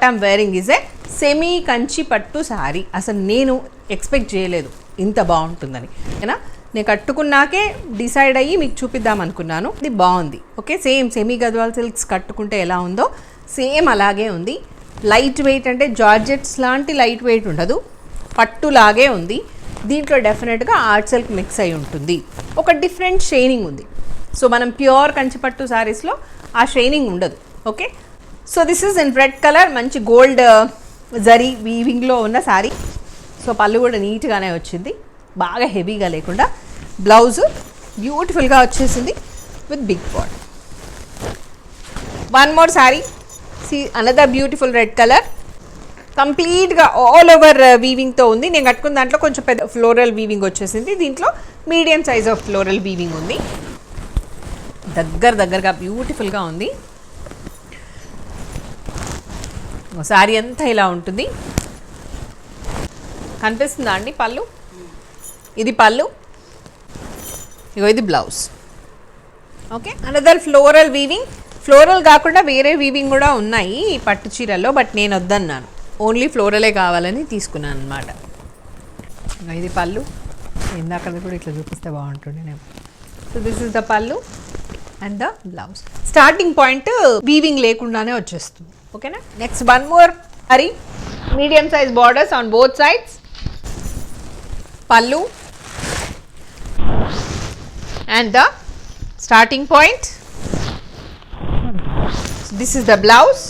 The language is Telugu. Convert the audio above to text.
I'm wearing is a semi Kanchi పట్టు శారీ. అసలు నేను ఎక్స్పెక్ట్ చేయలేదు ఇంత బాగుంటుందని. ఓకేనా, నేను కట్టుకున్నాకే డిసైడ్ అయ్యి మీకు చూపిద్దాం అనుకున్నాను. ఇది బాగుంది. Okay, same semi Gadwal silks కట్టుకుంటే ఎలా ఉందో సేమ్ అలాగే ఉంది. లైట్ వెయిట్ అంటే జార్జెట్స్ లాంటి లైట్ వెయిట్ ఉండదు, పట్టులాగే ఉంది. దీంట్లో డెఫినెట్గా ఆర్ట్ సిల్క్ మిక్స్ అయి ఉంటుంది. ఒక డిఫరెంట్ షైనింగ్ ఉంది. సో మనం ప్యూర్ కంచిపట్టు శారీస్లో ఆ షైనింగ్ ఉండదు. Okay, so this is in red colour, మంచి గోల్డ్ జరీ వీవింగ్లో ఉన్న శారీ. సో పళ్ళు కూడా నీట్గానే వచ్చింది, బాగా హెవీగా లేకుండా. బ్లౌజ్ బ్యూటిఫుల్గా వచ్చేసింది with big border. One more sari, see another beautiful red colour, కంప్లీట్గా ఆల్ ఓవర్ వీవింగ్తో ఉంది. నేను కట్టుకున్న దాంట్లో కొంచెం పెద్ద ఫ్లోరల్ వీవింగ్ వచ్చేసింది, దీంట్లో medium size of floral weaving ఉంది. దగ్గరగా బ్యూటిఫుల్గా ఉంది. శారీ అంతా ఇలా ఉంటుంది. కనిపిస్తుందా అండి పళ్ళు? ఇది పళ్ళు, ఇగో ఇది blouse. Okay, another floral weaving. Floral కాకుండా వేరే వీవింగ్ కూడా ఉన్నాయి ఈ పట్టు చీరల్లో, బట్ నేను వద్దన్నాను, ఓన్లీ ఫ్లోరలే కావాలని తీసుకున్నాను అనమాట. ఇది పళ్ళు, ఇందాక కూడా ఇట్లా చూపిస్తే బాగుంటుండే నేను. సో దిస్ ఇస్ ద పళ్ళు and the blouse. Starting point weaving లేకుండానే వచ్చేస్తుంది. ఓకేనా, next one more sorry, medium size borders on both sides. పళ్ళు and the starting point. This is the blouse.